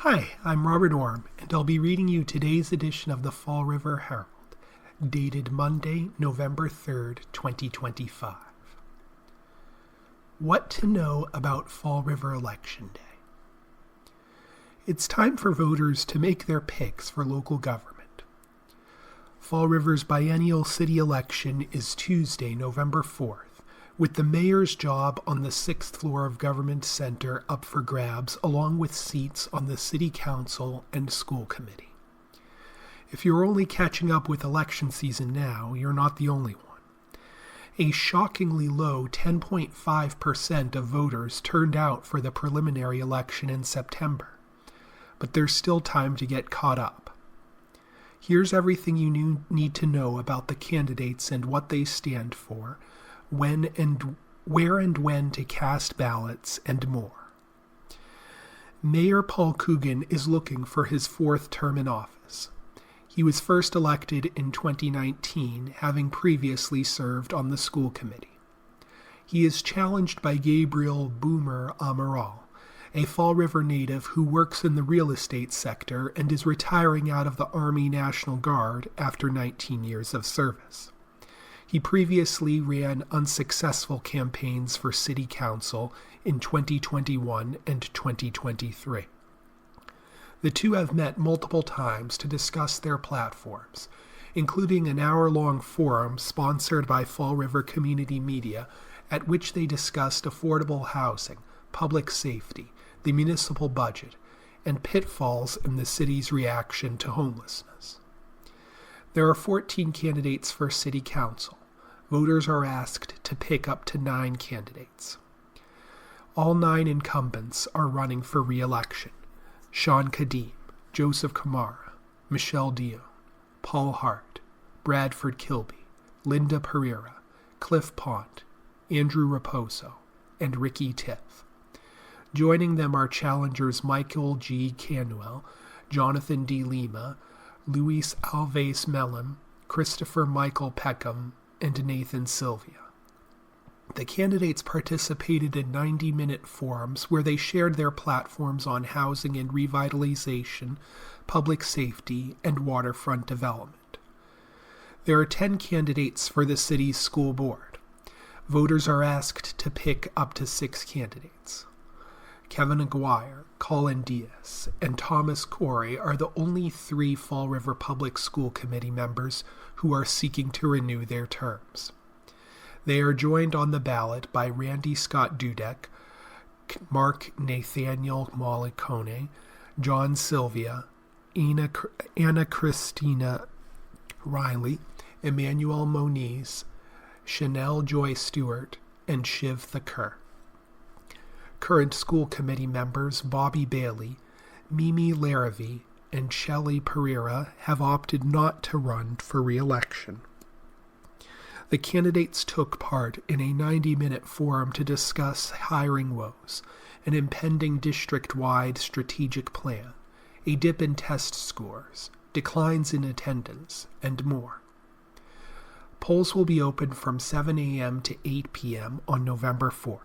Hi, I'm Robert Orm, and I'll be reading you today's edition of the Fall River Herald, dated Monday, November 3rd, 2025. What to know about Fall River Election Day. It's time for voters to make their picks for local government. Fall River's biennial city election is Tuesday, November 4th, with the mayor's job on the 6th floor of Government Center up for grabs, along with seats on the City Council and School Committee. If you're only catching up with election season now, you're not the only one. A shockingly low 10.5% of voters turned out for the preliminary election in September, but there's still time to get caught up. Here's everything you need to know about the candidates and what they stand for, where and when to cast ballots, and more. Mayor Paul Coogan is looking for his fourth term in office. He was first elected in 2019, having previously served on the school committee. He is challenged by Gabriel Boomer Amaral, a Fall River native who works in the real estate sector and is retiring out of the Army National Guard after 19 years of service. He previously ran unsuccessful campaigns for City Council in 2021 and 2023. The two have met multiple times to discuss their platforms, including an hour-long forum sponsored by Fall River Community Media, at which they discussed affordable housing, public safety, the municipal budget, and pitfalls in the city's reaction to homelessness. There are 14 candidates for City Council. Voters are asked to pick up to 9 candidates. All 9 incumbents are running for re-election. Sean Kadim, Joseph Kamara, Michelle Dion, Paul Hart, Bradford Kilby, Linda Pereira, Cliff Pont, Andrew Raposo, and Ricky Tiff. Joining them are challengers Michael G. Canuel, Jonathan D. Lima, Luis Alves Mellon, Christopher Michael Peckham, and Nathan Sylvia. The candidates participated in 90-minute forums where they shared their platforms on housing and revitalization, public safety, and waterfront development. There are 10 candidates for the city's school board. Voters are asked to pick up to 6 candidates. Kevin Aguirre, Colin Diaz, and Thomas Corey are the only 3 Fall River Public School Committee members who are seeking to renew their terms. They are joined on the ballot by Randy Scott Dudek, Mark Nathaniel Molicone, John Sylvia, Anna Christina Riley, Emmanuel Moniz, Chanel Joy Stewart, and Shiv Thakur. Current school committee members Bobby Bailey, Mimi Larrabee, and Shelley Pereira have opted not to run for re-election. The candidates took part in a 90-minute forum to discuss hiring woes, an impending district-wide strategic plan, a dip in test scores, declines in attendance, and more. Polls will be open from 7 a.m. to 8 p.m. on November 4th.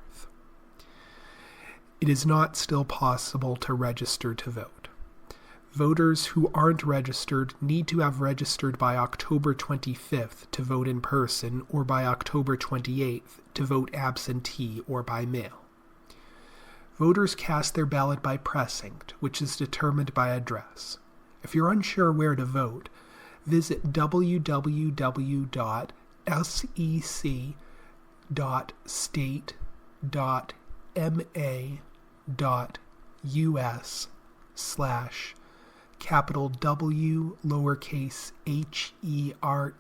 It is not still possible to register to vote. Voters who aren't registered need to have registered by October 25th to vote in person or by October 28th to vote absentee or by mail. Voters cast their ballot by precinct, which is determined by address. If you're unsure where to vote, visit www.sec.ma.us/capital W lowercase HERE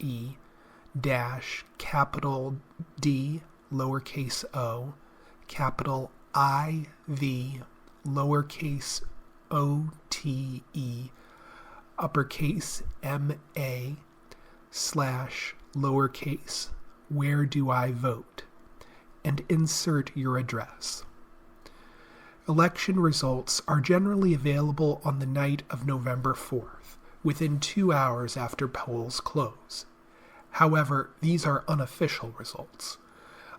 dash capital D lowercase o capital IV lowercase OTE uppercase MA slash lowercase where do I vote, and insert your address. Election results are generally available on the night of November 4th, within 2 hours after polls close. However, these are unofficial results.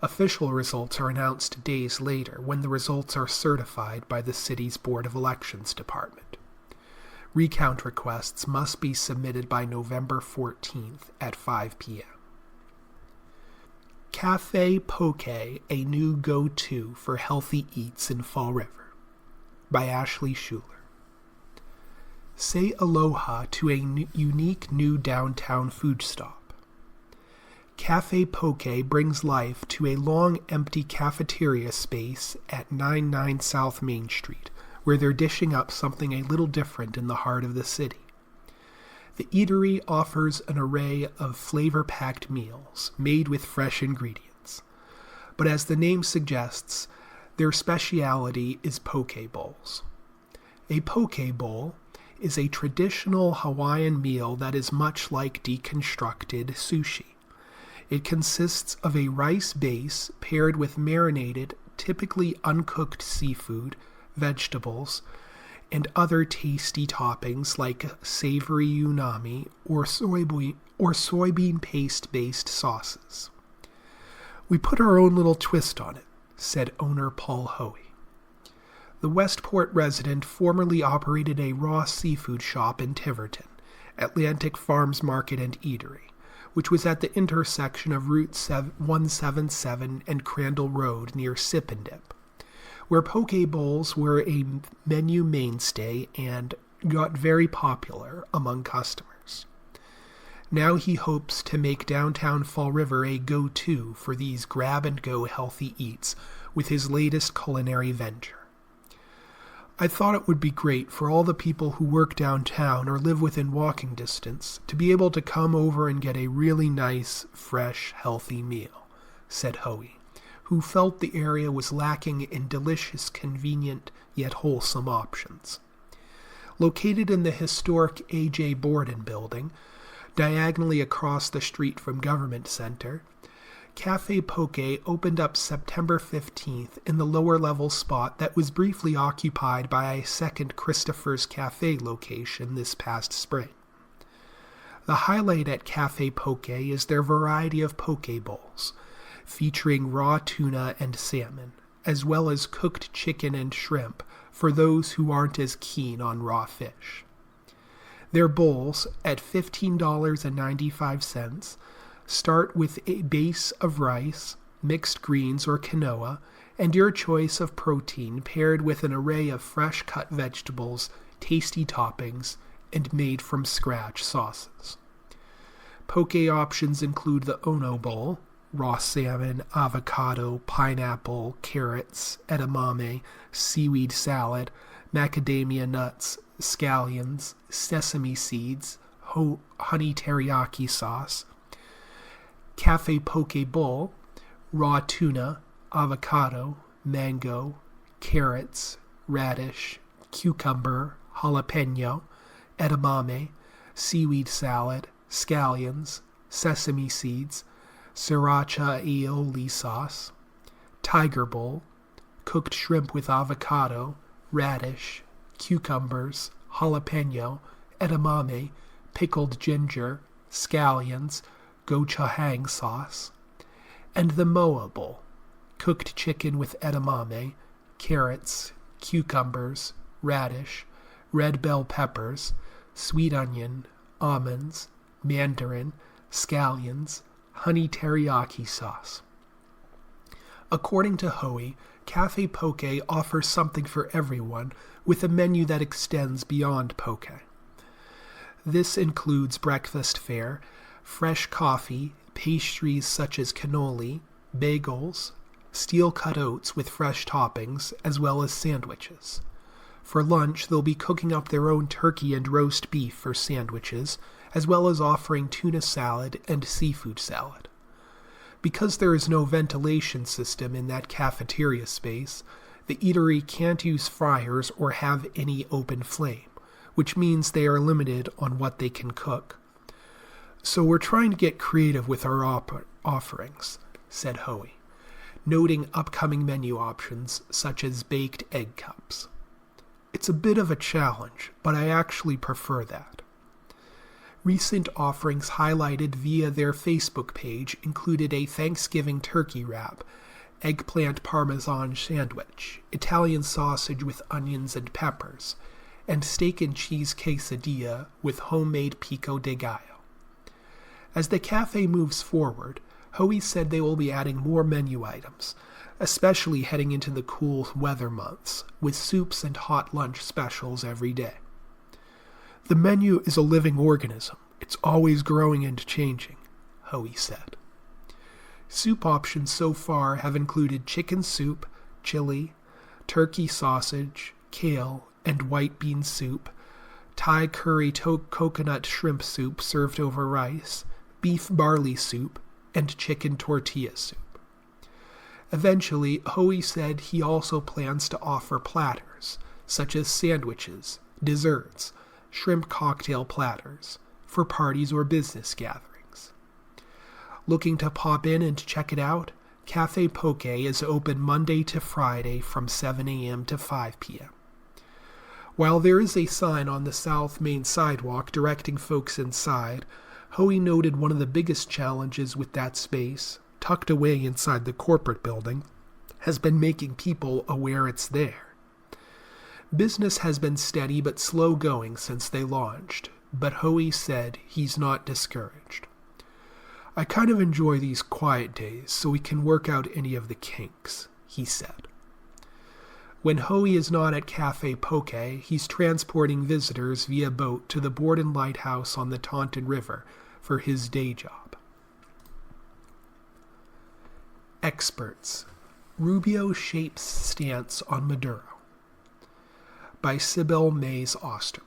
Official results are announced days later when the results are certified by the city's Board of Elections Department. Recount requests must be submitted by November 14th at 5 p.m. Cafe Poke, a new go-to for healthy eats in Fall River, by Ashley Schuler. Say aloha to a unique new downtown food stop. Cafe Poke brings life to a long empty cafeteria space at 99 South Main Street, where they're dishing up something a little different in the heart of the city. The eatery offers an array of flavor-packed meals made with fresh ingredients. But as the name suggests, their speciality is poke bowls. A poke bowl is a traditional Hawaiian meal that is much like deconstructed sushi. It consists of a rice base paired with marinated, typically uncooked seafood, vegetables, and other tasty toppings like savory unami or soybean paste-based sauces. We put our own little twist on it, said owner Paul Hoey. The Westport resident formerly operated a raw seafood shop in Tiverton, Atlantic Farms Market and Eatery, which was at the intersection of Route 177 and Crandall Road near Sip and Dip, where poke bowls were a menu mainstay and got very popular among customers. Now he hopes to make downtown Fall River a go-to for these grab-and-go healthy eats with his latest culinary venture. I thought it would be great for all the people who work downtown or live within walking distance to be able to come over and get a really nice, fresh, healthy meal, said Hoey, who felt the area was lacking in delicious, convenient, yet wholesome options. Located in the historic A.J. Borden building, diagonally across the street from Government Center, Cafe Poke opened up September 15th in the lower-level spot that was briefly occupied by a second Christopher's Cafe location this past spring. The highlight at Cafe Poke is their variety of poke bowls, featuring raw tuna and salmon, as well as cooked chicken and shrimp for those who aren't as keen on raw fish. Their bowls, at $15.95, start with a base of rice, mixed greens or quinoa, and your choice of protein paired with an array of fresh-cut vegetables, tasty toppings, and made-from-scratch sauces. Poke options include the Ono Bowl, raw salmon, avocado, pineapple, carrots, edamame, seaweed salad, macadamia nuts, scallions, sesame seeds, honey teriyaki sauce. Cafe Poke Bowl, raw tuna, avocado, mango, carrots, radish, cucumber, jalapeno, edamame, seaweed salad, scallions, sesame seeds, sriracha aioli sauce. Tiger Bowl, cooked shrimp with avocado, radish, cucumbers, jalapeno, edamame, pickled ginger, scallions, gochujang sauce. And the Moa Bowl, cooked chicken with edamame, carrots, cucumbers, radish, red bell peppers, sweet onion, almonds, mandarin, scallions, honey teriyaki sauce. According to Hoey, Cafe Poke offers something for everyone with a menu that extends beyond poke. This includes breakfast fare, fresh coffee, pastries such as cannoli, bagels, steel-cut oats with fresh toppings, as well as sandwiches. For lunch, they'll be cooking up their own turkey and roast beef for sandwiches, as well as offering tuna salad and seafood salad. Because there is no ventilation system in that cafeteria space, the eatery can't use fryers or have any open flame, which means they are limited on what they can cook. So we're trying to get creative with our offerings, said Hoey, noting upcoming menu options such as baked egg cups. It's a bit of a challenge, but I actually prefer that. Recent offerings highlighted via their Facebook page included a Thanksgiving turkey wrap, eggplant parmesan sandwich, Italian sausage with onions and peppers, and steak and cheese quesadilla with homemade pico de gallo. As the cafe moves forward, Hoey said they will be adding more menu items, especially heading into the cool weather months, with soups and hot lunch specials every day. The menu is a living organism. It's always growing and changing, Hoey said. Soup options so far have included chicken soup, chili, turkey sausage, kale, and white bean soup, Thai curry coconut shrimp soup served over rice, beef barley soup, and chicken tortilla soup. Eventually, Hoey said he also plans to offer platters, such as sandwiches, desserts, shrimp cocktail platters, for parties or business gatherings. Looking to pop in and check it out? Cafe Poke is open Monday to Friday from 7 a.m. to 5 p.m. While there is a sign on the South Main sidewalk directing folks inside, Hoey noted one of the biggest challenges with that space, tucked away inside the corporate building, has been making people aware it's there. Business has been steady but slow going since they launched, but Hoey said he's not discouraged. I kind of enjoy these quiet days so we can work out any of the kinks, he said. When Hoey is not at Cafe Poke, he's transporting visitors via boat to the Borden Lighthouse on the Taunton River for his day job. Experts. Rubio shapes stance on Maduro. By Sybil Mays Osterman.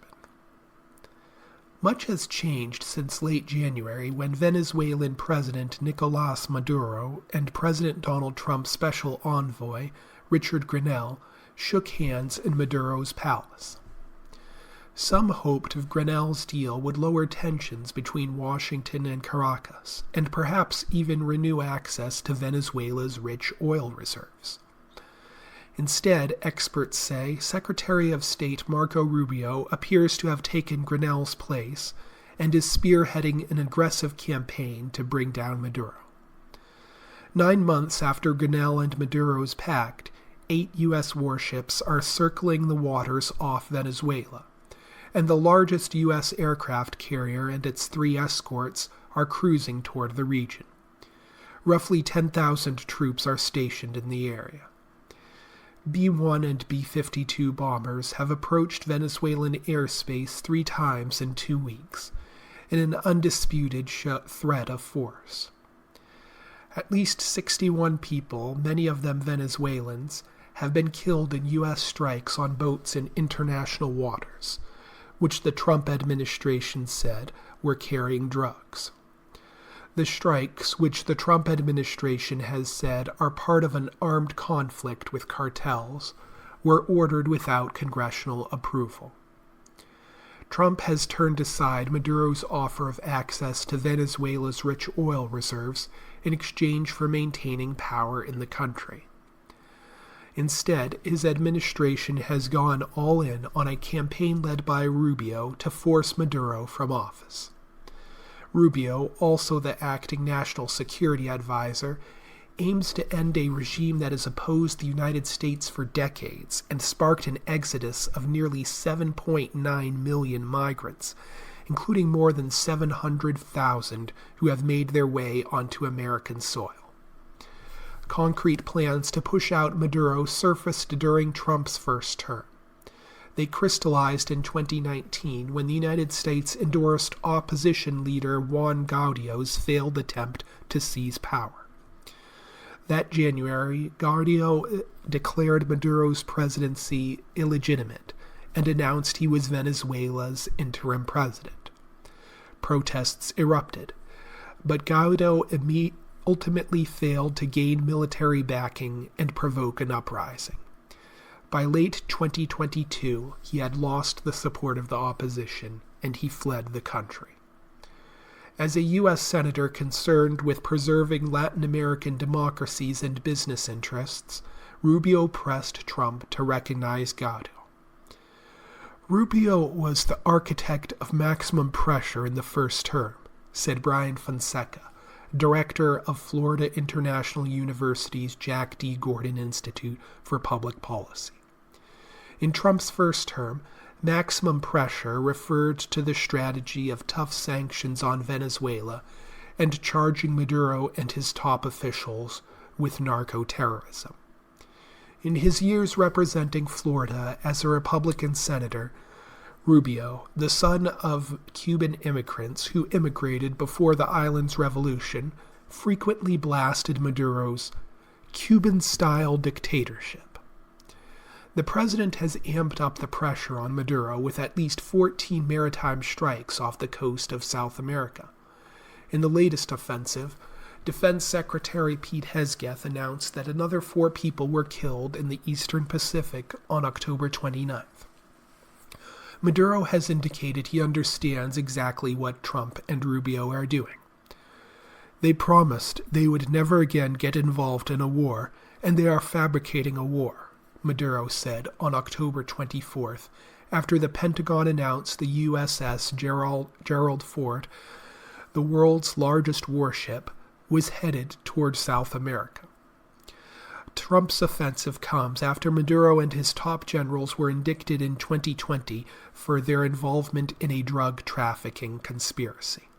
Much has changed since late January when Venezuelan President Nicolás Maduro and President Donald Trump's special envoy, Richard Grenell, shook hands in Maduro's palace. Some hoped Grenell's deal would lower tensions between Washington and Caracas, and perhaps even renew access to Venezuela's rich oil reserves. Instead, experts say Secretary of State Marco Rubio appears to have taken Grenell's place and is spearheading an aggressive campaign to bring down Maduro. 9 months after Grenell and Maduro's pact, 8 U.S. warships are circling the waters off Venezuela, and the largest U.S. aircraft carrier and its 3 escorts are cruising toward the region. Roughly 10,000 troops are stationed in the area. B-1 and B-52 bombers have approached Venezuelan airspace 3 times in 2 weeks, in an undisputed threat of force. At least 61 people, many of them Venezuelans, have been killed in U.S. strikes on boats in international waters, which the Trump administration said were carrying drugs. The strikes, which the Trump administration has said are part of an armed conflict with cartels, were ordered without congressional approval. Trump has turned aside Maduro's offer of access to Venezuela's rich oil reserves in exchange for maintaining power in the country. Instead, his administration has gone all in on a campaign led by Rubio to force Maduro from office. Rubio, also the acting national security advisor, aims to end a regime that has opposed the United States for decades and sparked an exodus of nearly 7.9 million migrants, including more than 700,000 who have made their way onto American soil. Concrete plans to push out Maduro surfaced during Trump's first term. They crystallized in 2019 when the United States endorsed opposition leader Juan Guaido's failed attempt to seize power. That January, Guaido declared Maduro's presidency illegitimate and announced he was Venezuela's interim president. Protests erupted, but Guaido ultimately failed to gain military backing and provoke an uprising. By late 2022, he had lost the support of the opposition, and he fled the country. As a U.S. Senator concerned with preserving Latin American democracies and business interests, Rubio pressed Trump to recognize Guaido. Rubio was the architect of maximum pressure in the first term, said Brian Fonseca, director of Florida International University's Jack D. Gordon Institute for Public Policy. In Trump's first term, Maximum pressure referred to the strategy of tough sanctions on Venezuela and charging Maduro and his top officials with narco-terrorism. In his years representing Florida as a Republican senator, Rubio, the son of Cuban immigrants who immigrated before the island's revolution, frequently blasted Maduro's Cuban-style dictatorship. The president has amped up the pressure on Maduro with at least 14 maritime strikes off the coast of South America. In the latest offensive, Defense Secretary Pete Hegseth announced that another 4 people were killed in the Eastern Pacific on October 29th. Maduro has indicated he understands exactly what Trump and Rubio are doing. They promised they would never again get involved in a war, and they are fabricating a war, Maduro said on October 24th, after the Pentagon announced the USS Gerald Ford, the world's largest warship, was headed toward South America. Trump's offensive comes after Maduro and his top generals were indicted in 2020 for their involvement in a drug trafficking conspiracy.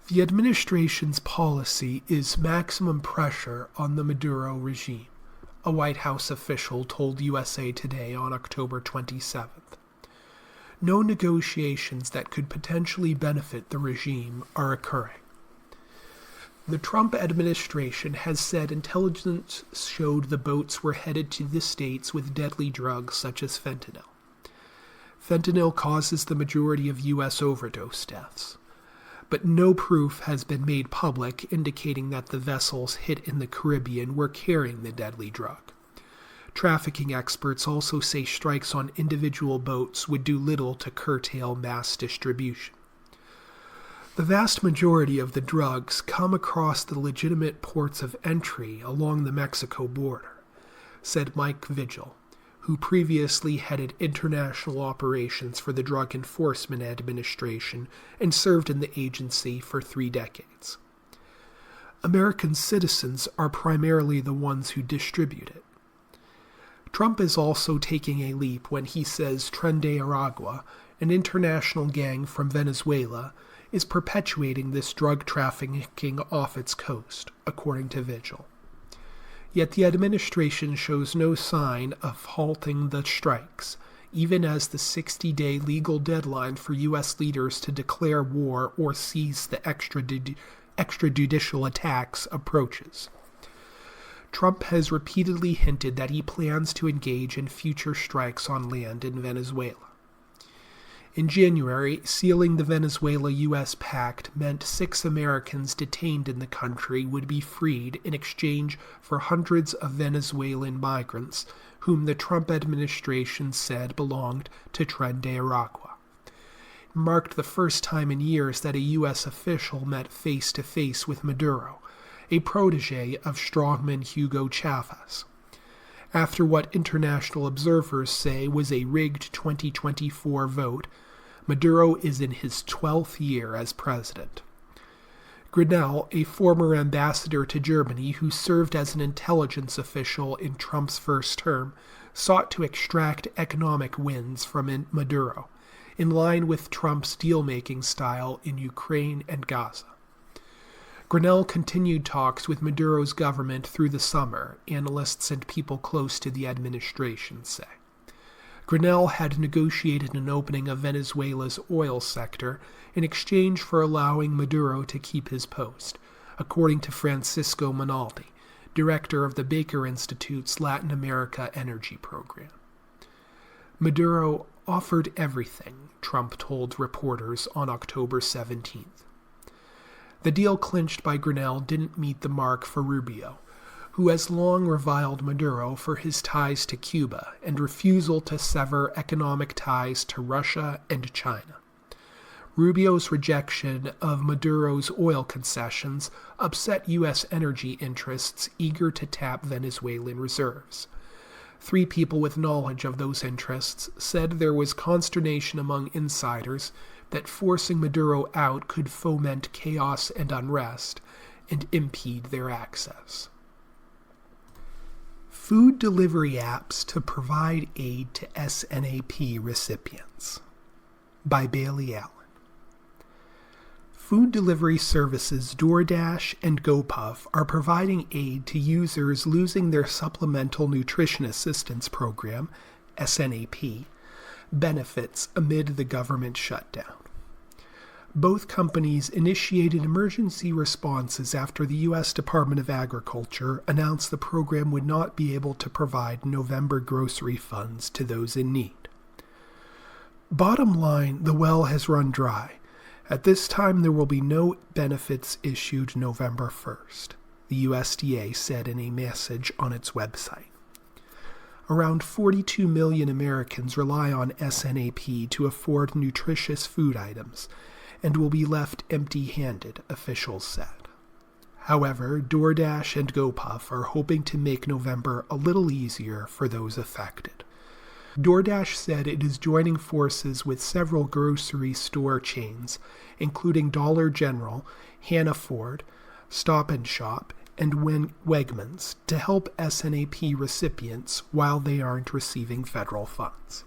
The administration's policy is maximum pressure on the Maduro regime, a White House official told USA Today on October 27th. No negotiations that could potentially benefit the regime are occurring. The Trump administration has said intelligence showed the boats were headed to the states with deadly drugs such as fentanyl. Fentanyl causes the majority of U.S. overdose deaths, but no proof has been made public indicating that the vessels hit in the Caribbean were carrying the deadly drug. Trafficking experts also say strikes on individual boats would do little to curtail mass distribution. The vast majority of the drugs come across the legitimate ports of entry along the Mexico border, said Mike Vigil, who previously headed international operations for the Drug Enforcement Administration and served in the agency for 3 decades. American citizens are primarily the ones who distribute it. Trump is also taking a leap when he says Tren de Aragua, an international gang from Venezuela, is perpetuating this drug trafficking off its coast, according to Vigil. Yet the administration shows no sign of halting the strikes, even as the 60-day legal deadline for U.S. leaders to declare war or cease the extrajudicial attacks approaches. Trump has repeatedly hinted that he plans to engage in future strikes on land in Venezuela. In January, sealing the Venezuela-U.S. pact meant 6 Americans detained in the country would be freed in exchange for hundreds of Venezuelan migrants whom the Trump administration said belonged to Tren de Aragua. It marked the first time in years that a U.S. official met face-to-face with Maduro, a protege of strongman Hugo Chavez. After what international observers say was a rigged 2024 vote, Maduro is in his 12th year as president. Grinnell, a former ambassador to Germany who served as an intelligence official in Trump's first term, sought to extract economic wins from Maduro, in line with Trump's deal-making style in Ukraine and Gaza. Grinnell continued talks with Maduro's government through the summer, analysts and people close to the administration say. Grinnell had negotiated an opening of Venezuela's oil sector in exchange for allowing Maduro to keep his post, according to Francisco Monaldi, director of the Baker Institute's Latin America Energy Program. Maduro offered everything, Trump told reporters on October 17th. The deal clinched by Grinnell didn't meet the mark for Rubio, who has long reviled Maduro for his ties to Cuba and refusal to sever economic ties to Russia and China. Rubio's rejection of Maduro's oil concessions upset U.S. energy interests eager to tap Venezuelan reserves. 3 people with knowledge of those interests said there was consternation among insiders that forcing Maduro out could foment chaos and unrest and impede their access. Food delivery apps to provide aid to SNAP recipients by Bailey Allen. Food delivery services DoorDash and GoPuff are providing aid to users losing their Supplemental Nutrition Assistance Program, SNAP, benefits amid the government shutdown. Both companies initiated emergency responses after the U.S. Department of Agriculture announced the program would not be able to provide November grocery funds to those in need. Bottom line, the well has run dry. At this time, there will be no benefits issued November 1st, the USDA said in a message on its website. Around 42 million Americans rely on SNAP to afford nutritious food items, and will be left empty-handed, officials said. However, DoorDash and GoPuff are hoping to make November a little easier for those affected. DoorDash said it is joining forces with several grocery store chains, including Dollar General, Hannaford, Stop & Shop, and Wegmans, to help SNAP recipients while they aren't receiving federal funds.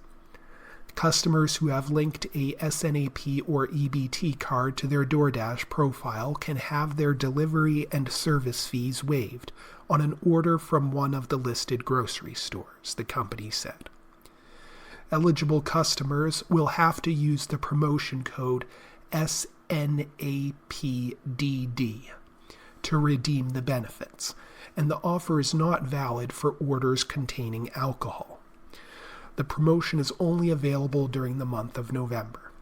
Customers who have linked a SNAP or EBT card to their DoorDash profile can have their delivery and service fees waived on an order from one of the listed grocery stores, the company said. Eligible customers will have to use the promotion code SNAPDD to redeem the benefits, and the offer is not valid for orders containing alcohol. The promotion is only available during the month of November.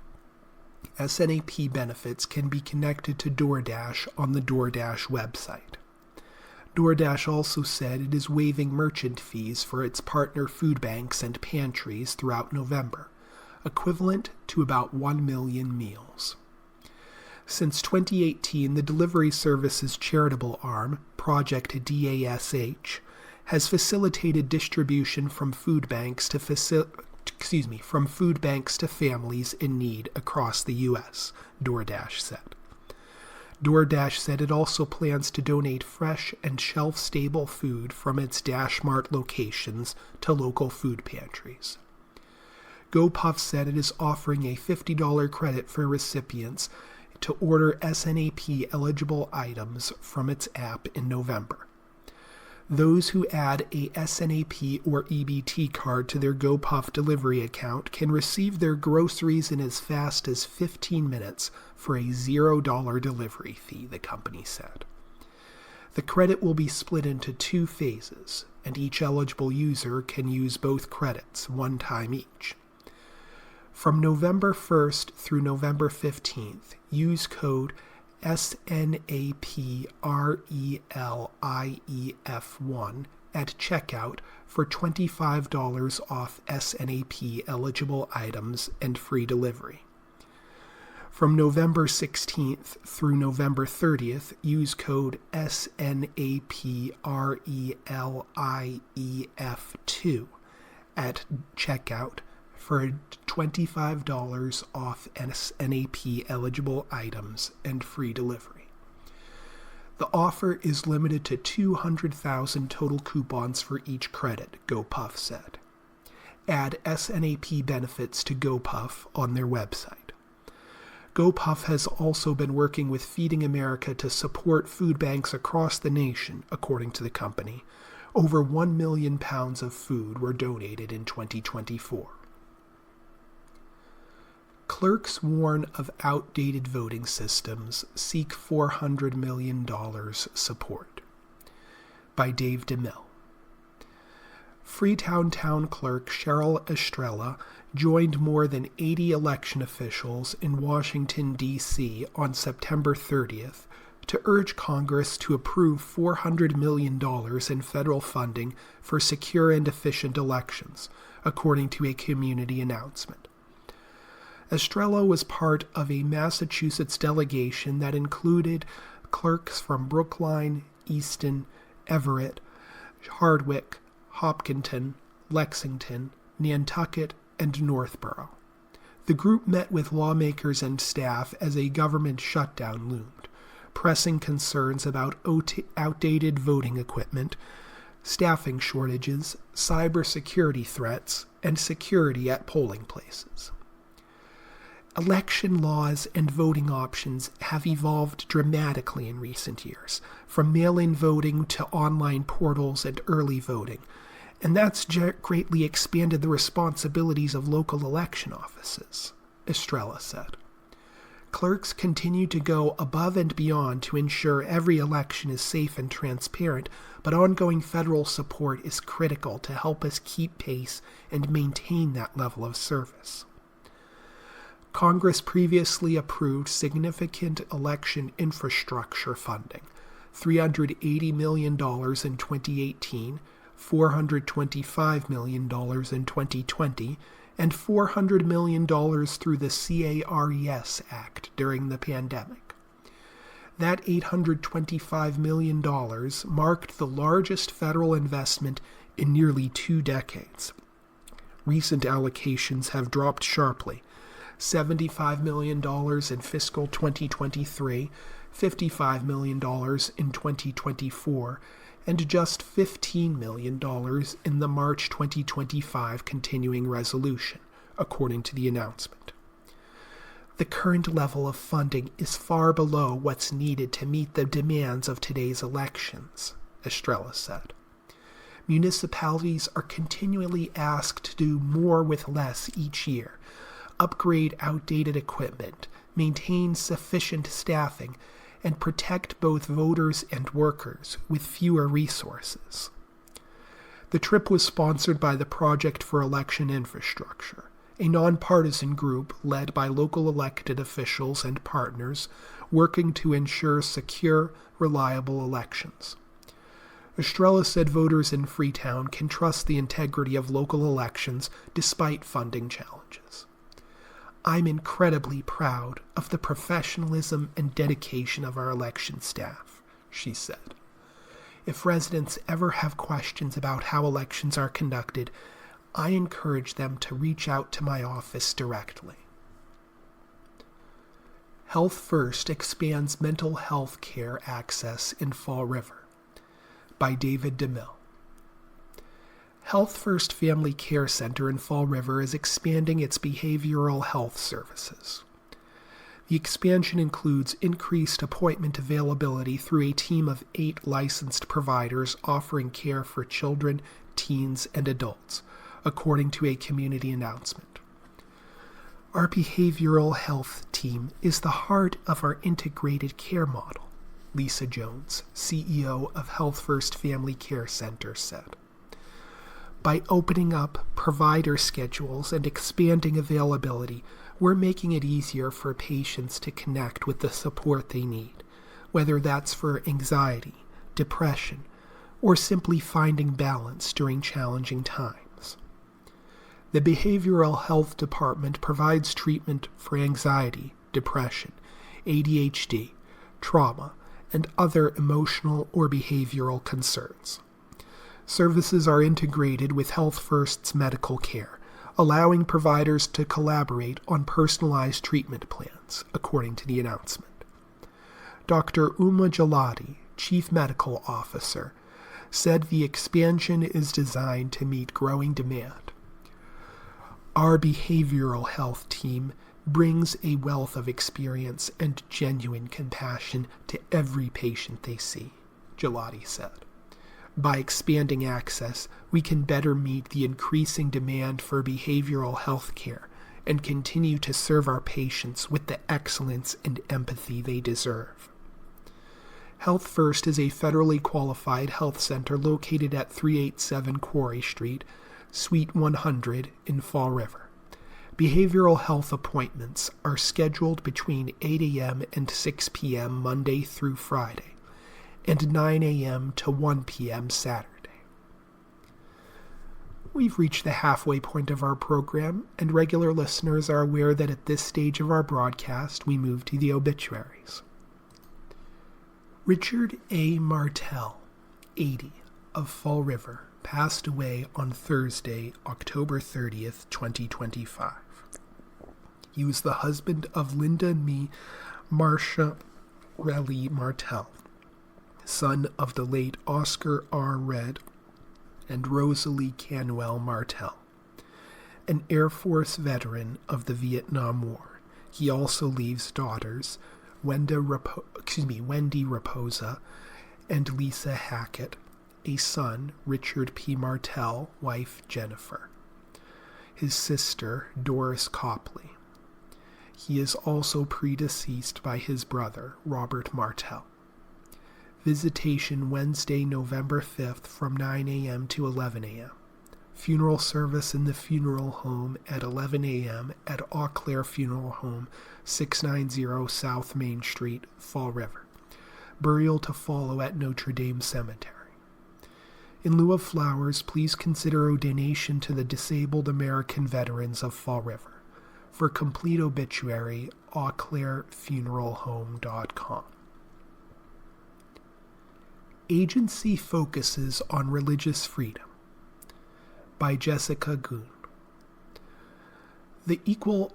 SNAP benefits can be connected to DoorDash on the DoorDash website. DoorDash also said it is waiving merchant fees for its partner food banks and pantries throughout November, equivalent to about 1 million meals. Since 2018, the delivery service's charitable arm, Project DASH, has facilitated distribution from food banks to families in need across the U.S., DoorDash said. DoorDash said it also plans to donate fresh and shelf-stable food from its Dash Mart locations to local food pantries. GoPuff said it is offering a $50 credit for recipients to order SNAP-eligible items from its app in November. Those who add a SNAP or EBT card to their GoPuff delivery account can receive their groceries in as fast as 15 minutes for a $0 delivery fee, the company said. The credit will be split into 2 phases, and each eligible user can use both credits one time each. From November 1st through November 15th, use code SNAPRELIEF1 at checkout for $25 off SNAP eligible items and free delivery. From November 16th through November 30th, use code SNAPRELIEF2 at checkout for $25 off SNAP-eligible items and free delivery. The offer is limited to 200,000 total coupons for each credit, GoPuff said. Add SNAP benefits to GoPuff on their website. GoPuff has also been working with Feeding America to support food banks across the nation, according to the company. Over 1 million pounds of food were donated in 2024. Clerks warn of outdated voting systems, seek $400 million support. By Dave DeMille. Freetown Town Clerk Cheryl Estrella joined more than 80 election officials in Washington, D.C. on September 30th to urge Congress to approve $400 million in federal funding for secure and efficient elections, according to a community announcement. Estrella was part of a Massachusetts delegation that included clerks from Brookline, Easton, Everett, Hardwick, Hopkinton, Lexington, Nantucket, and Northborough. The group met with lawmakers and staff as a government shutdown loomed, pressing concerns about outdated voting equipment, staffing shortages, cybersecurity threats, and security at polling places. Election laws and voting options have evolved dramatically in recent years, from mail-in voting to online portals and early voting, and that's greatly expanded the responsibilities of local election offices, Estrella said. Clerks continue to go above and beyond to ensure every election is safe and transparent, but ongoing federal support is critical to help us keep pace and maintain that level of service. Congress previously approved significant election infrastructure funding, $380 million in 2018, $425 million in 2020, and $400 million through the CARES Act during the pandemic. That $825 million marked the largest federal investment in nearly 2 decades. Recent allocations have dropped sharply, $75 million in fiscal 2023, $55 million in 2024, and just $15 million in the March 2025 continuing resolution, according to the announcement. The current level of funding is far below what's needed to meet the demands of today's elections, Estrella said. Municipalities are continually asked to do more with less each year, upgrade outdated equipment, maintain sufficient staffing, and protect both voters and workers with fewer resources. The trip was sponsored by the Project for Election Infrastructure, a nonpartisan group led by local elected officials and partners working to ensure secure, reliable elections. Estrella said voters in Freetown can trust the integrity of local elections despite funding challenges. I'm incredibly proud of the professionalism and dedication of our election staff, she said. If residents ever have questions about how elections are conducted, I encourage them to reach out to my office directly. Health First expands mental health care access in Fall River, by David DeMille. Health First Family Care Center in Fall River is expanding its behavioral health services. The expansion includes increased appointment availability through a team of 8 licensed providers offering care for children, teens, and adults, according to a community announcement. Our behavioral health team is the heart of our integrated care model, Lisa Jones, CEO of Health First Family Care Center, said. By opening up provider schedules and expanding availability, we're making it easier for patients to connect with the support they need, whether that's for anxiety, depression, or simply finding balance during challenging times. The Behavioral Health Department provides treatment for anxiety, depression, ADHD, trauma, and other emotional or behavioral concerns. Services are integrated with Health First's medical care, allowing providers to collaborate on personalized treatment plans, according to the announcement. Dr. Uma Jaladi, Chief Medical Officer, said the expansion is designed to meet growing demand. Our behavioral health team brings a wealth of experience and genuine compassion to every patient they see, Jaladi said. By expanding access, we can better meet the increasing demand for behavioral health care and continue to serve our patients with the excellence and empathy they deserve. Health First is a federally qualified health center located at 387 Quarry Street, Suite 100 in Fall River. Behavioral health appointments are scheduled between 8 a.m. and 6 p.m. Monday through Friday, and 9 a.m. to 1 p.m. Saturday. We've reached the halfway point of our program, and regular listeners are aware that at this stage of our broadcast, we move to the obituaries. Richard A. Martell, 80, of Fall River, passed away on Thursday, October 30th, 2025. He was the husband of Linda Marcia Relly Martell, son of the late Oscar R. Red and Rosalie Canuel Martel, an Air Force veteran of the Vietnam War. He also leaves daughters, Wendy Raposa and Lisa Hackett, a son, Richard P. Martel, wife, Jennifer, his sister, Doris Copley. He is also predeceased by his brother, Robert Martel. Visitation Wednesday, November 5th from 9 a.m. to 11 a.m. Funeral service in the funeral home at 11 a.m. at Eau Claire Funeral Home, 690 South Main Street, Fall River. Burial to follow at Notre Dame Cemetery. In lieu of flowers, please consider a donation to the Disabled American Veterans of Fall River. For complete obituary, eauclairefuneralhome.com. Agency focuses on religious freedom, by Jessica Goon. The Equal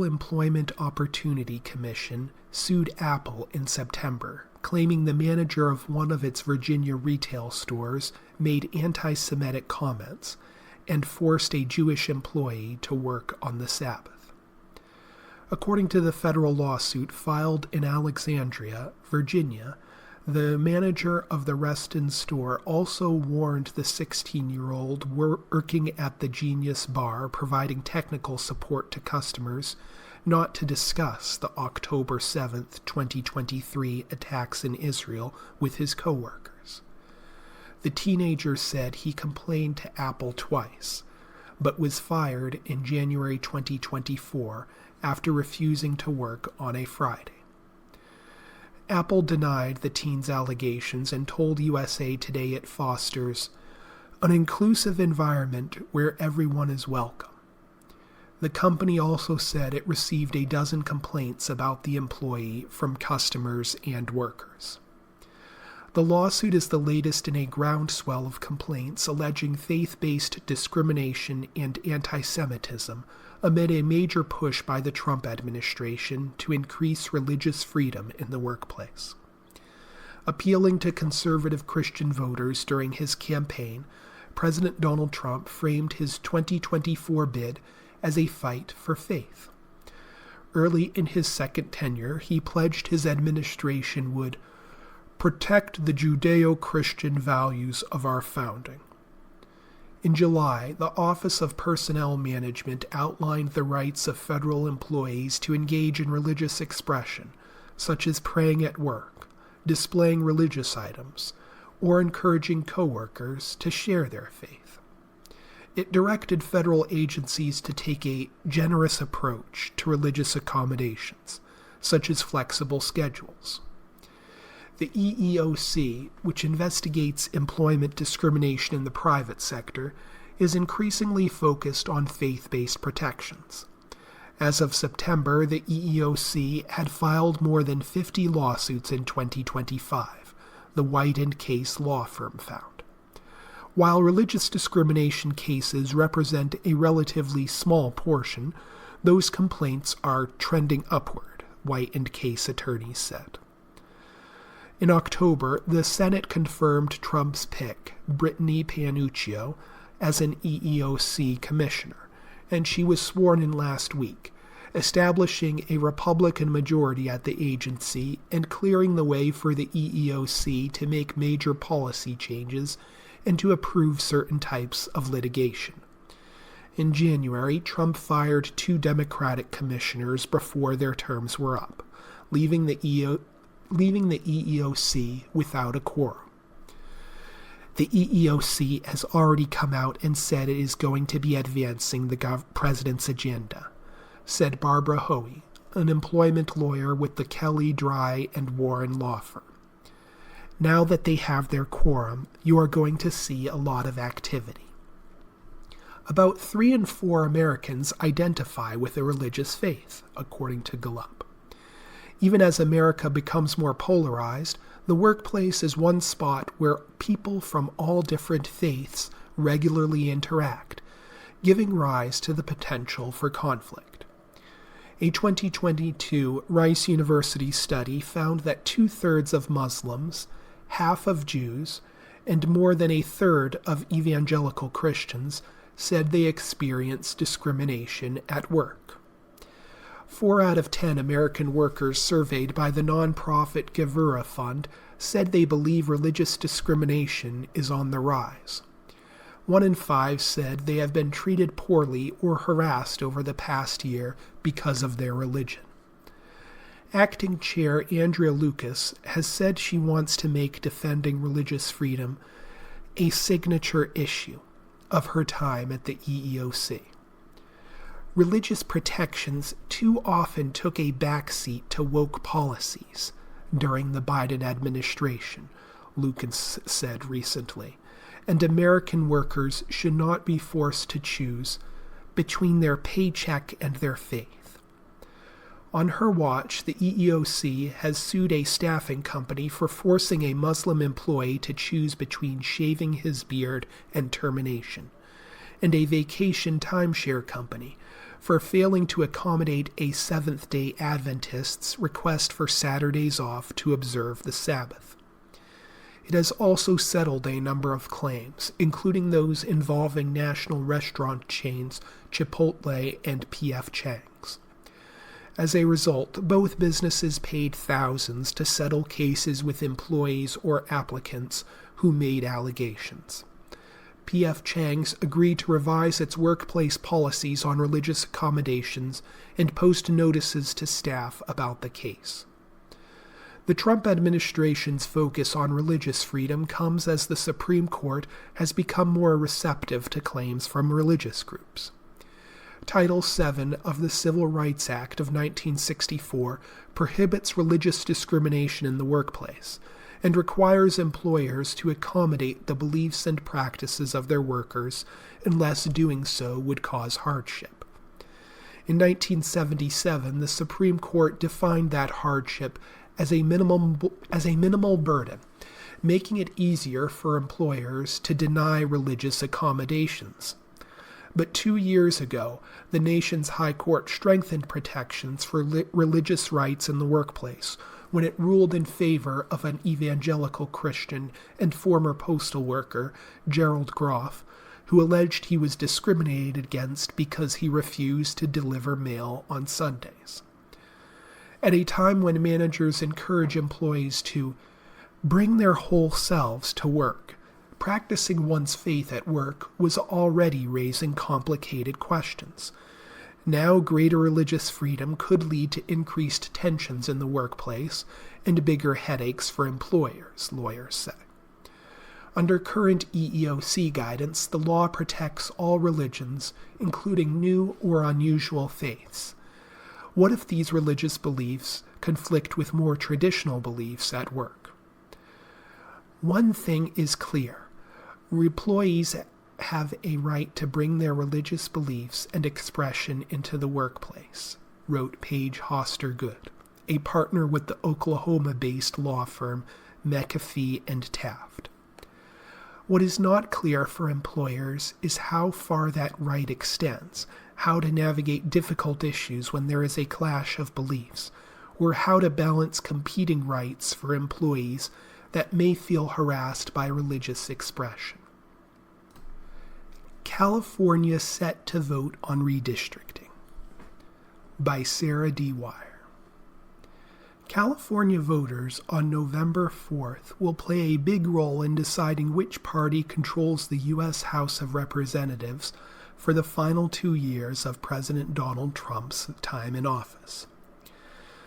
Employment Opportunity Commission sued Apple in September, claiming the manager of one of its Virginia retail stores made anti-Semitic comments and forced a Jewish employee to work on the Sabbath. According to the federal lawsuit filed in Alexandria, Virginia, the manager of the Reston store also warned the 16-year-old working at the Genius Bar, providing technical support to customers, not to discuss the October 7, 2023 attacks in Israel with his coworkers. The teenager said he complained to Apple twice, but was fired in January 2024 after refusing to work on a Friday. Apple denied the teen's allegations and told USA Today it fosters an inclusive environment where everyone is welcome. The company also said it received a dozen complaints about the employee from customers and workers. The lawsuit is the latest in a groundswell of complaints alleging faith-based discrimination and anti-Semitism amid a major push by the Trump administration to increase religious freedom in the workplace. Appealing to conservative Christian voters during his campaign, President Donald Trump framed his 2024 bid as a fight for faith. Early in his second tenure, he pledged his administration would protect the Judeo-Christian values of our founding. In July, the Office of Personnel Management outlined the rights of federal employees to engage in religious expression, such as praying at work, displaying religious items, or encouraging coworkers to share their faith. It directed federal agencies to take a generous approach to religious accommodations, such as flexible schedules. The EEOC, which investigates employment discrimination in the private sector, is increasingly focused on faith-based protections. As of September, the EEOC had filed more than 50 lawsuits in 2025, the White & Case law firm found. While religious discrimination cases represent a relatively small portion, those complaints are trending upward, White & Case attorneys said. In October, the Senate confirmed Trump's pick, Brittany Panuccio, as an EEOC commissioner, and she was sworn in last week, establishing a Republican majority at the agency and clearing the way for the EEOC to make major policy changes and to approve certain types of litigation. In January, Trump fired 2 Democratic commissioners before their terms were up, leaving the EEOC without a quorum. The EEOC has already come out and said it is going to be advancing the president's agenda, said Barbara Hoey, an employment lawyer with the Kelly, Dry, and Warren law firm. Now that they have their quorum, you are going to see a lot of activity. About 3 in 4 Americans identify with a religious faith, according to Gallup. Even as America becomes more polarized, the workplace is one spot where people from all different faiths regularly interact, giving rise to the potential for conflict. A 2022 Rice University study found that 2/3 of Muslims, half of Jews, and more than a third of evangelical Christians said they experience discrimination at work. 4 out of 10 American workers surveyed by the nonprofit Gevura Fund said they believe religious discrimination is on the rise. 1 in 5 said they have been treated poorly or harassed over the past year because of their religion. Acting Chair Andrea Lucas has said she wants to make defending religious freedom a signature issue of her time at the EEOC. Religious protections too often took a backseat to woke policies during the Biden administration, Lucas said recently, and American workers should not be forced to choose between their paycheck and their faith. On her watch, the EEOC has sued a staffing company for forcing a Muslim employee to choose between shaving his beard and termination, and a vacation timeshare company for failing to accommodate a Seventh-day Adventist's request for Saturdays off to observe the Sabbath. It has also settled a number of claims, including those involving national restaurant chains Chipotle and P.F. Chang's. As a result, both businesses paid thousands to settle cases with employees or applicants who made allegations. P.F. Chang's agreed to revise its workplace policies on religious accommodations and post notices to staff about the case. The Trump administration's focus on religious freedom comes as the Supreme Court has become more receptive to claims from religious groups. Title VII of the Civil Rights Act of 1964 prohibits religious discrimination in the workplace and requires employers to accommodate the beliefs and practices of their workers unless doing so would cause hardship. In 1977, the Supreme Court defined that hardship as a minimal burden, making it easier for employers to deny religious accommodations. But 2 years ago, the nation's High Court strengthened protections for religious rights in the workplace when it ruled in favor of an evangelical Christian and former postal worker, Gerald Groff, who alleged he was discriminated against because he refused to deliver mail on Sundays. At a time when managers encourage employees to bring their whole selves to work, practicing one's faith at work was already raising complicated questions. Now, greater religious freedom could lead to increased tensions in the workplace and bigger headaches for employers, lawyers say. Under current EEOC guidance, the law protects all religions, including new or unusual faiths. What if these religious beliefs conflict with more traditional beliefs at work? One thing is clear. Employees have a right to bring their religious beliefs and expression into the workplace, wrote Paige Hoster Good, a partner with the Oklahoma-based law firm McAfee and Taft. What is not clear for employers is how far that right extends, how to navigate difficult issues when there is a clash of beliefs, or how to balance competing rights for employees that may feel harassed by religious expression. California set to vote on redistricting, by Sarah D. Wire. California voters on November 4th will play a big role in deciding which party controls the U.S. House of Representatives for the final 2 years of President Donald Trump's time in office.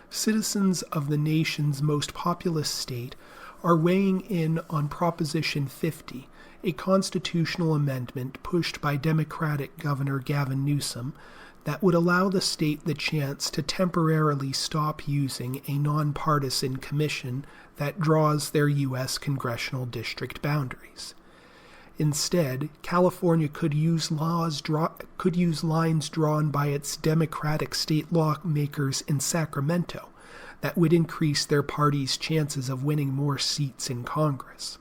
Citizens of the nation's most populous state are weighing in on Proposition 50, a constitutional amendment pushed by Democratic Governor Gavin Newsom that would allow the state the chance to temporarily stop using a nonpartisan commission that draws their U.S. congressional district boundaries. Instead, California could use lines drawn by its Democratic state lawmakers in Sacramento that would increase their party's chances of winning more seats in Congress.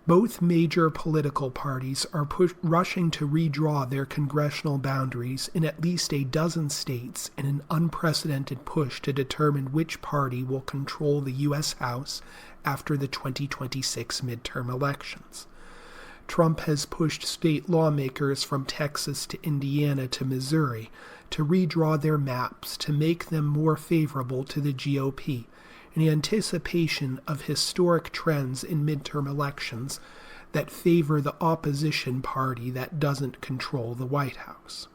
Both major political parties are rushing to redraw their congressional boundaries in at least a dozen states in an unprecedented push to determine which party will control the U.S. House after the 2026 midterm elections. Trump has pushed state lawmakers from Texas to Indiana to Missouri to redraw their maps to make them more favorable to the GOP, in anticipation of historic trends in midterm elections that favor the opposition party that doesn't control the White House.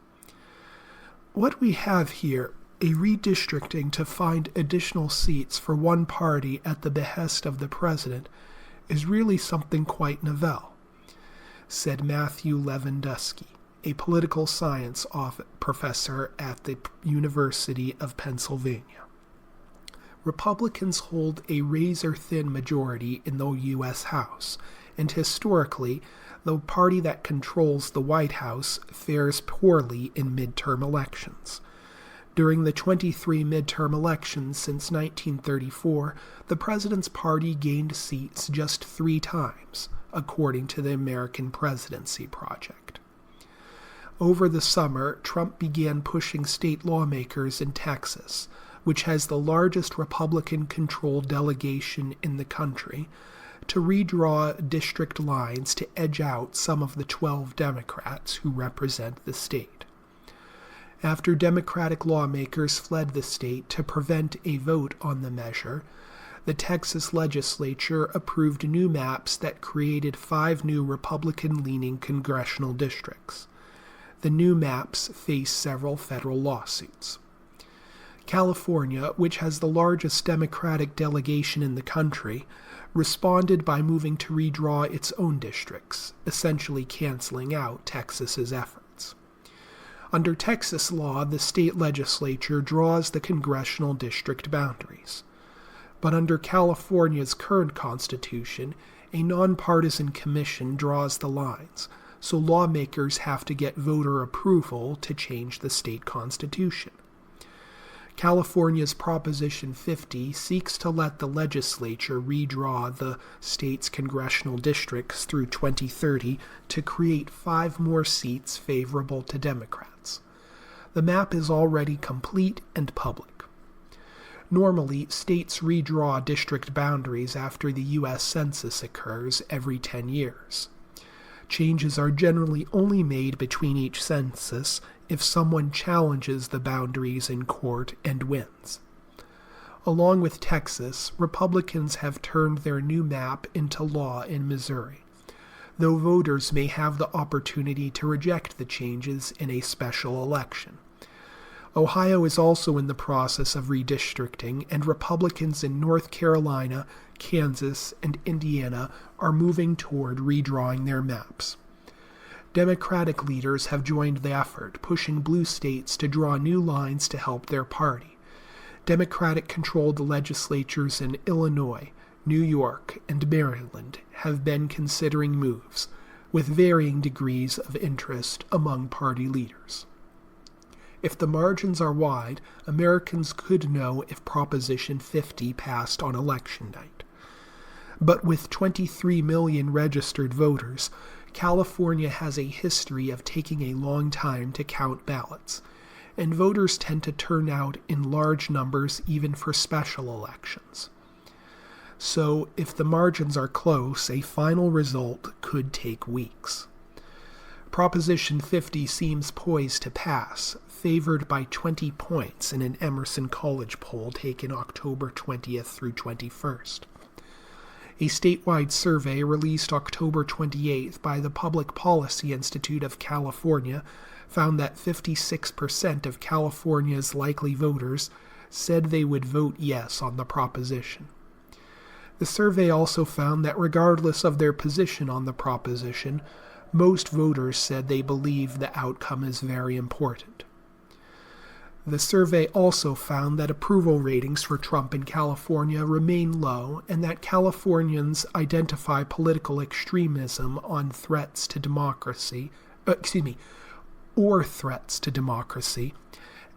What we have here, a redistricting to find additional seats for one party at the behest of the president, is really something quite novel, said Matthew Lewandowski, a political science professor at the University of Pennsylvania. Republicans hold a razor-thin majority in the U.S. House, and historically, the party that controls the White House fares poorly in midterm elections. During the 23 midterm elections since 1934, the president's party gained seats just 3 times, according to the American Presidency Project. Over the summer, Trump began pushing state lawmakers in Texas, which has the largest Republican-controlled delegation in the country, to redraw district lines to edge out some of the 12 Democrats who represent the state. After Democratic lawmakers fled the state to prevent a vote on the measure, the Texas legislature approved new maps that created 5 new Republican-leaning congressional districts. The new maps face several federal lawsuits. California, which has the largest Democratic delegation in the country, responded by moving to redraw its own districts, essentially canceling out Texas's efforts. Under Texas law, the state legislature draws the congressional district boundaries. But under California's current constitution, a nonpartisan commission draws the lines, so lawmakers have to get voter approval to change the state constitution. California's Proposition 50 seeks to let the legislature redraw the state's congressional districts through 2030 to create 5 more seats favorable to Democrats. The map is already complete and public. Normally, states redraw district boundaries after the U.S. Census occurs every 10 years. Changes are generally only made between each census if someone challenges the boundaries in court and wins. Along with Texas, Republicans have turned their new map into law in Missouri, though voters may have the opportunity to reject the changes in a special election. Ohio is also in the process of redistricting, and Republicans in North Carolina, Kansas, and Indiana are moving toward redrawing their maps. Democratic leaders have joined the effort, pushing blue states to draw new lines to help their party. Democratic-controlled legislatures in Illinois, New York, and Maryland have been considering moves, with varying degrees of interest among party leaders. If the margins are wide, Americans could know if Proposition 50 passed on election night. But with 23 million registered voters, California has a history of taking a long time to count ballots, and voters tend to turn out in large numbers even for special elections. So, if the margins are close, a final result could take weeks. Proposition 50 seems poised to pass, favored by 20 points in an Emerson College poll taken October 20th through 21st. A statewide survey released October 28th by the Public Policy Institute of California found that 56% of California's likely voters said they would vote yes on the proposition. The survey also found that regardless of their position on the proposition, most voters said they believe the outcome is very important. The survey also found that approval ratings for Trump in California remain low and that Californians identify political extremism on threats to democracy,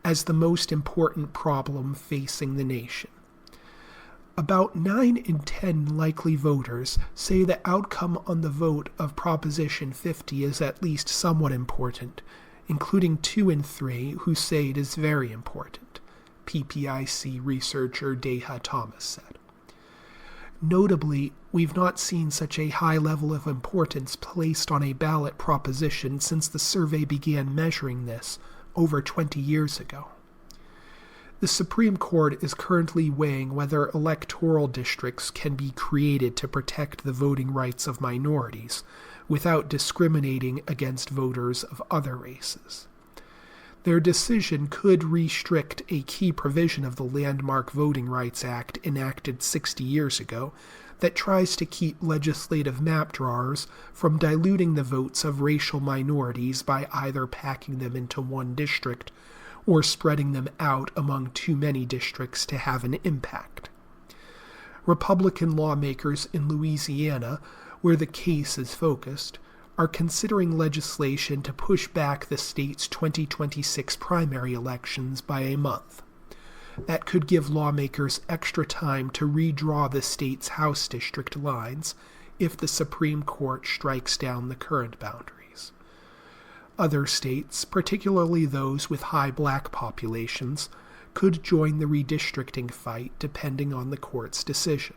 as the most important problem facing the nation. About 9 in 10 likely voters say the outcome on the vote of Proposition 50 is at least somewhat important, including 2 in 3 who say it is very important, PPIC researcher Deha Thomas said. Notably, we've not seen such a high level of importance placed on a ballot proposition since the survey began measuring this over 20 years ago. The Supreme Court is currently weighing whether electoral districts can be created to protect the voting rights of minorities without discriminating against voters of other races. Their decision could restrict a key provision of the Landmark Voting Rights Act enacted 60 years ago that tries to keep legislative map drawers from diluting the votes of racial minorities by either packing them into one district or spreading them out among too many districts to have an impact. Republican lawmakers in Louisiana, where the case is focused, are considering legislation to push back the state's 2026 primary elections by a month. That could give lawmakers extra time to redraw the state's House district lines if the Supreme Court strikes down the current boundaries. Other states, particularly those with high black populations, could join the redistricting fight depending on the court's decision.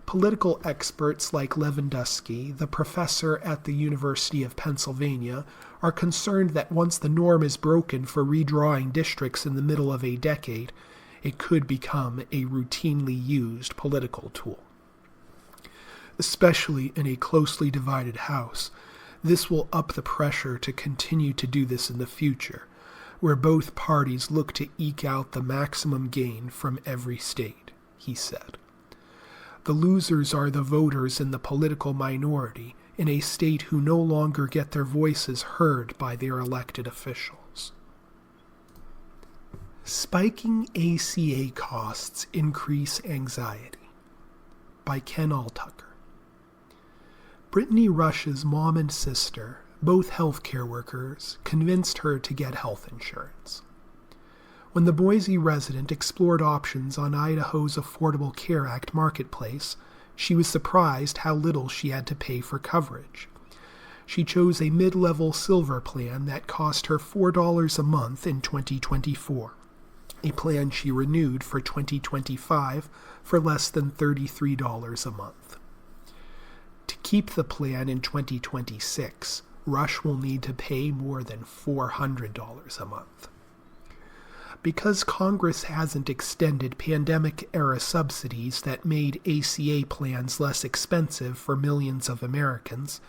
Political experts like Lewandowski, the professor at the University of Pennsylvania, are concerned that once the norm is broken for redrawing districts in the middle of a decade, it could become a routinely used political tool. Especially in a closely divided House, this will up the pressure to continue to do this in the future, where both parties look to eke out the maximum gain from every state, he said. The losers are the voters in the political minority in a state who no longer get their voices heard by their elected officials. Spiking ACA Costs Increase Anxiety by Ken Altucker. Brittany Rush's mom and sister, both healthcare workers, convinced her to get health insurance. When the Boise resident explored options on Idaho's Affordable Care Act marketplace, she was surprised how little she had to pay for coverage. She chose a mid-level silver plan that cost her $4 a month in 2024, a plan she renewed for 2025 for less than $33 a month. To keep the plan in 2026, Rush will need to pay more than $400 a month. Because Congress hasn't extended pandemic-era subsidies that made ACA plans less expensive for millions of Americans,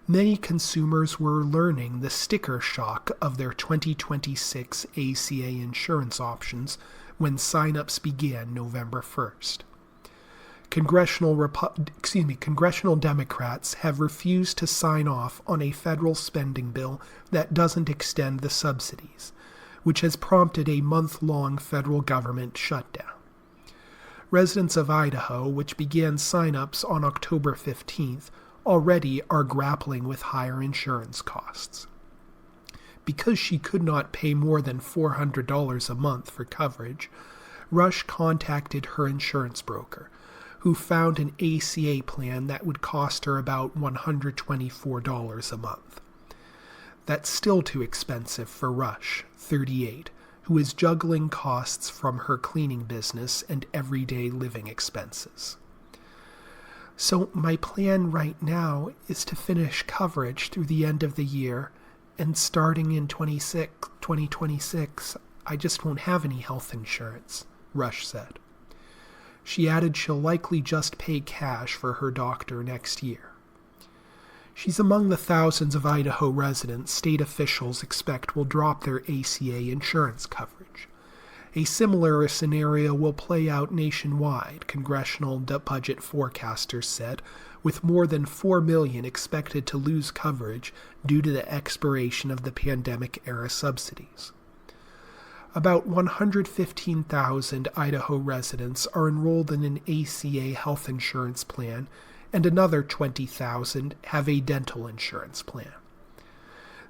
many consumers were learning the sticker shock of their 2026 ACA insurance options when sign-ups began November 1st. Congressional Democrats have refused to sign off on a federal spending bill that doesn't extend the subsidies, which has prompted a month-long federal government shutdown. Residents of Idaho, which began sign-ups on October 15th, already are grappling with higher insurance costs. Because she could not pay more than $400 a month for coverage, Rush contacted her insurance broker, who found an ACA plan that would cost her about $124 a month. That's still too expensive for Rush, 38, who is juggling costs from her cleaning business and everyday living expenses. So my plan right now is to finish coverage through the end of the year, and starting in 2026, I just won't have any health insurance, Rush said. She added she'll likely just pay cash for her doctor next year. She's among the thousands of Idaho residents state officials expect will drop their ACA insurance coverage. A similar scenario will play out nationwide, congressional budget forecasters said, with more than 4 million expected to lose coverage due to the expiration of the pandemic-era subsidies. About 115,000 Idaho residents are enrolled in an ACA health insurance plan, and another 20,000 have a dental insurance plan.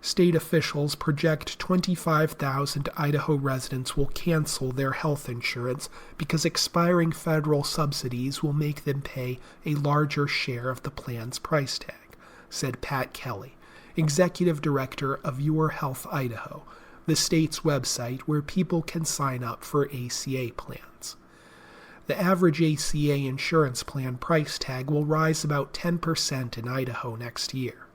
State officials project 25,000 Idaho residents will cancel their health insurance because expiring federal subsidies will make them pay a larger share of the plan's price tag, said Pat Kelly, executive director of Your Health Idaho, the state's website where people can sign up for ACA plans. The average ACA insurance plan price tag will rise about 10% in Idaho next year.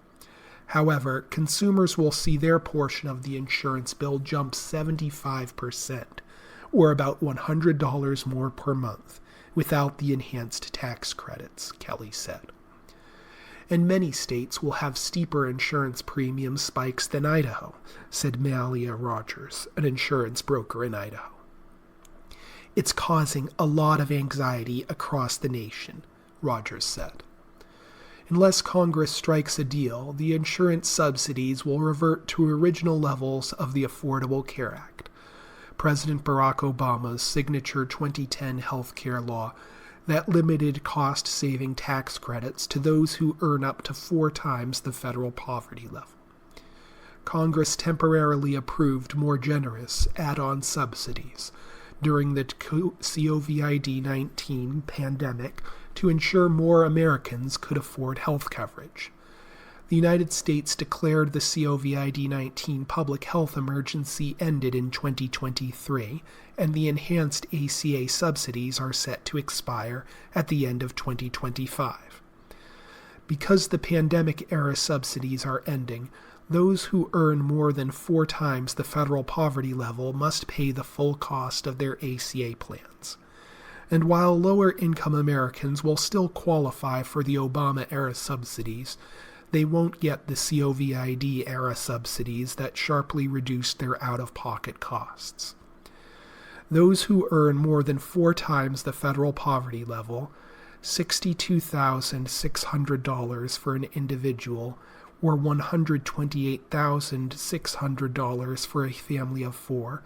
However, consumers will see their portion of the insurance bill jump 75%, or about $100 more per month, without the enhanced tax credits, Kelly said. And many states will have steeper insurance premium spikes than Idaho, said Malia Rogers, an insurance broker in Idaho. It's causing a lot of anxiety across the nation, Rogers said. Unless Congress strikes a deal, the insurance subsidies will revert to original levels of the Affordable Care Act, President Barack Obama's signature 2010 health care law that limited cost-saving tax credits to those who earn up to 4 times the federal poverty level. Congress temporarily approved more generous add-on subsidies during the COVID-19 pandemic to ensure more Americans could afford health coverage. The United States declared the COVID-19 public health emergency ended in 2023, and the enhanced ACA subsidies are set to expire at the end of 2025. Because the pandemic-era subsidies are ending, those who earn more than 4 times the federal poverty level must pay the full cost of their ACA plans. And while lower-income Americans will still qualify for the Obama-era subsidies, they won't get the COVID-era subsidies that sharply reduced their out-of-pocket costs. Those who earn more than 4 times the federal poverty level, $62,600 for an individual, or $128,600 for a family of 4,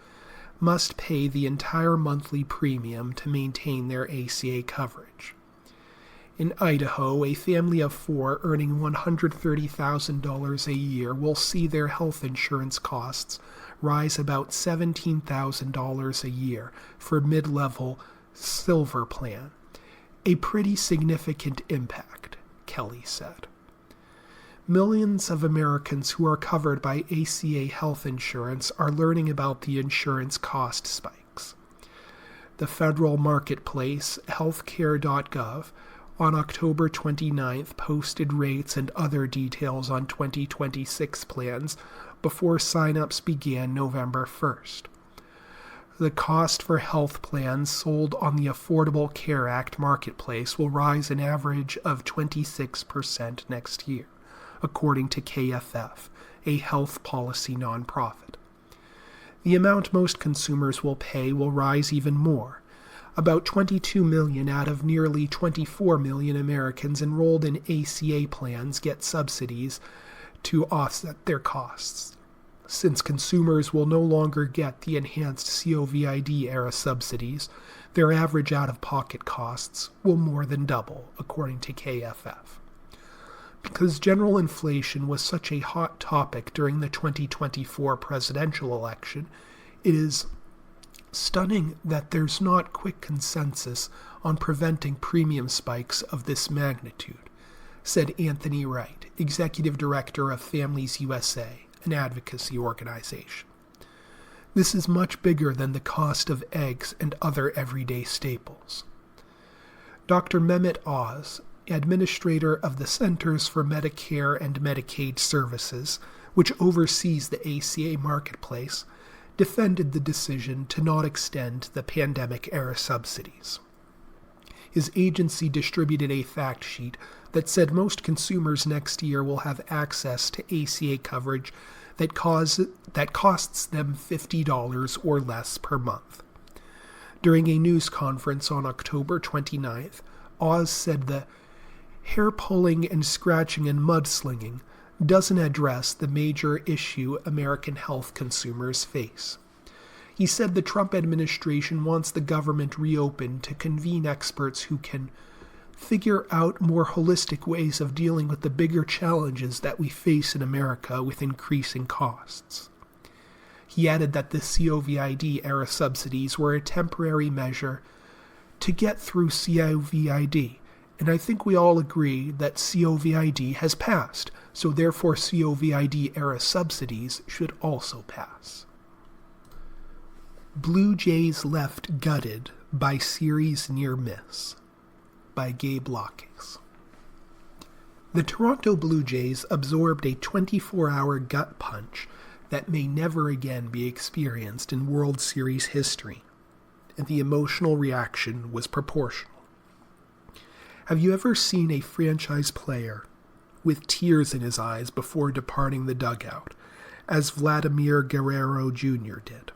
must pay the entire monthly premium to maintain their ACA coverage. In Idaho, a family of 4 earning $130,000 a year will see their health insurance costs rise about $17,000 a year for mid-level Silver plan. A pretty significant impact, Kelly said. Millions of Americans who are covered by ACA health insurance are learning about the insurance cost spikes. The federal marketplace, healthcare.gov, on October 29th posted rates and other details on 2026 plans before sign-ups began November 1st. The cost for health plans sold on the Affordable Care Act marketplace will rise an average of 26% next year, according to KFF, a health policy nonprofit. The amount most consumers will pay will rise even more. About 22 million out of nearly 24 million Americans enrolled in ACA plans get subsidies to offset their costs. Since consumers will no longer get the enhanced COVID-era subsidies, their average out-of-pocket costs will more than double, according to KFF. Because general inflation was such a hot topic during the 2024 presidential election, it is stunning that there's not quick consensus on preventing premium spikes of this magnitude, said Anthony Wright, executive director of Families USA, an advocacy organization. This is much bigger than the cost of eggs and other everyday staples. Dr. Mehmet Oz, administrator of the Centers for Medicare and Medicaid Services, which oversees the ACA marketplace, defended the decision to not extend the pandemic-era subsidies. His agency distributed a fact sheet that said most consumers next year will have access to ACA coverage that costs them $50 or less per month. During a news conference on October 29th, Oz said the hair-pulling and scratching and mudslinging doesn't address the major issue American health consumers face. He said the Trump administration wants the government reopened to convene experts who can figure out more holistic ways of dealing with the bigger challenges that we face in America with increasing costs. He added that the COVID-era subsidies were a temporary measure to get through COVID, and I think we all agree that COVID has passed, so therefore COVID-era subsidies should also pass. Blue Jays left gutted by series near miss, by Gabe Lockes. The Toronto Blue Jays absorbed a 24-hour gut punch that may never again be experienced in World Series history, and the emotional reaction was proportional. Have you ever seen a franchise player with tears in his eyes before departing the dugout, as Vladimir Guerrero Jr. did?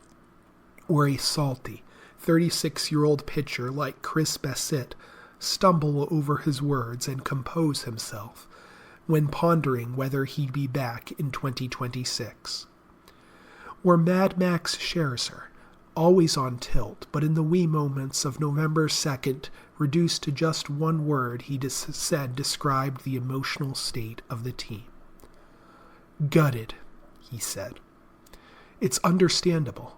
Or a salty, 36-year-old pitcher like Chris Bassett stumble over his words and compose himself when pondering whether he'd be back in 2026? Or Mad Max Scherzer, always on tilt, but in the wee moments of November 2nd, reduced to just one word he said described the emotional state of the team. Gutted, he said. It's understandable.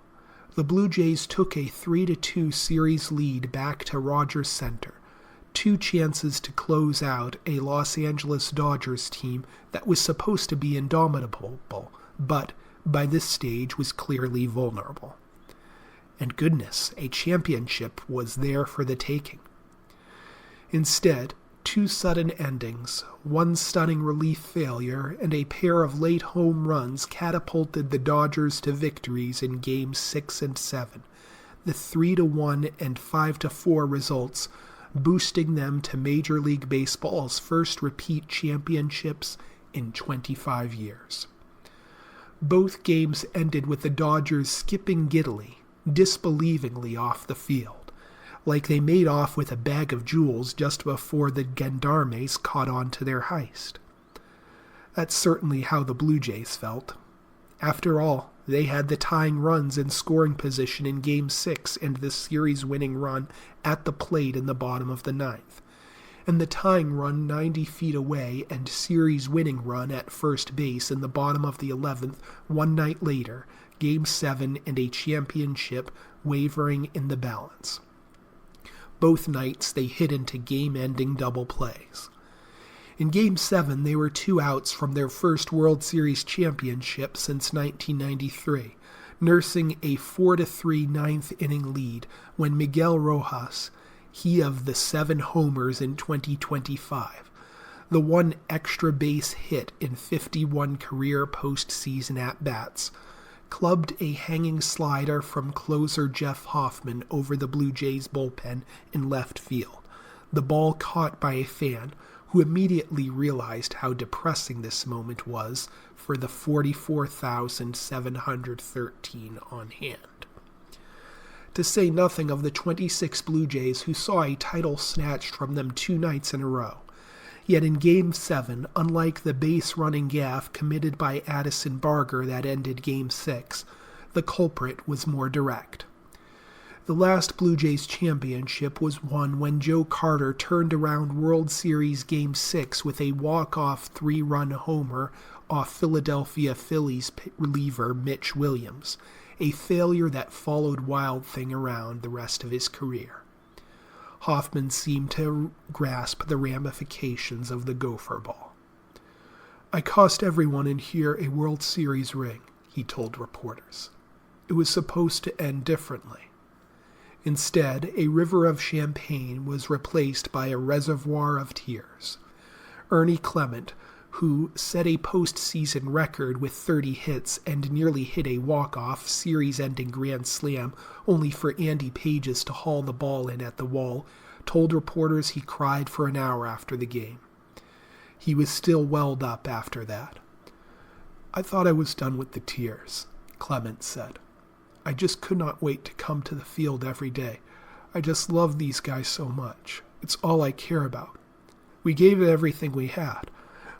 The Blue Jays took a 3-2 series lead back to Rogers Center, 2 chances to close out a Los Angeles Dodgers team that was supposed to be indomitable, but by this stage was clearly vulnerable. And goodness, a championship was there for the taking. Instead, 2 sudden endings, 1 stunning relief failure, and a pair of late home runs catapulted the Dodgers to victories in Games 6 and 7, the 3-1 and 5-4 results boosting them to Major League Baseball's first repeat championships in 25 years. Both games ended with the Dodgers skipping giddily, disbelievingly off the field, like they made off with a bag of jewels just before the gendarmes caught on to their heist. That's certainly how the Blue Jays felt. After all, they had the tying runs in scoring position in Game 6 and the series-winning run at the plate in the bottom of the 9th, and the tying run 90 feet away and series-winning run at first base in the bottom of the 11th one night later, Game 7 and a championship wavering in the balance. Both nights they hit into game-ending double plays. In Game 7, they were 2 outs from their first World Series championship since 1993, nursing a 4-3 ninth-inning lead when Miguel Rojas, he of the 7 homers in 2025, the 1 extra base hit in 51 career postseason at-bats, clubbed a hanging slider from closer Jeff Hoffman over the Blue Jays bullpen in left field, the ball caught by a fan who immediately realized how depressing this moment was for the 44,713 on hand. To say nothing of the 26 Blue Jays who saw a title snatched from them 2 nights in a row. Yet in Game 7, unlike the base-running gaffe committed by Addison Barger that ended Game 6, the culprit was more direct. The last Blue Jays championship was won when Joe Carter turned around World Series Game 6 with a walk-off 3-run homer off Philadelphia Phillies reliever Mitch Williams, a failure that followed Wild Thing around the rest of his career. Hoffman seemed to grasp the ramifications of the gopher ball. I cost everyone in here a World Series ring, he told reporters. It was supposed to end differently. Instead, a river of champagne was replaced by a reservoir of tears. Ernie Clement, who set a postseason record with 30 hits and nearly hit a walk-off series-ending grand slam only for Andy Pages to haul the ball in at the wall, told reporters he cried for an hour after the game. He was still welled up after that. I thought I was done with the tears, Clement said. I just could not wait to come to the field every day. I just love these guys so much. It's all I care about. We gave it everything we had.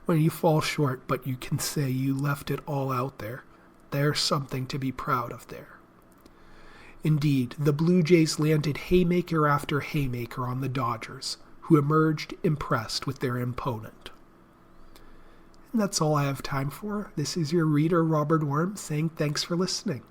When you fall short, but you can say you left it all out there, there's something to be proud of there. Indeed, the Blue Jays landed haymaker after haymaker on the Dodgers, who who emerged impressed with their opponent. And that's all I have time for. This is your reader, Robert Worm, saying thanks for listening.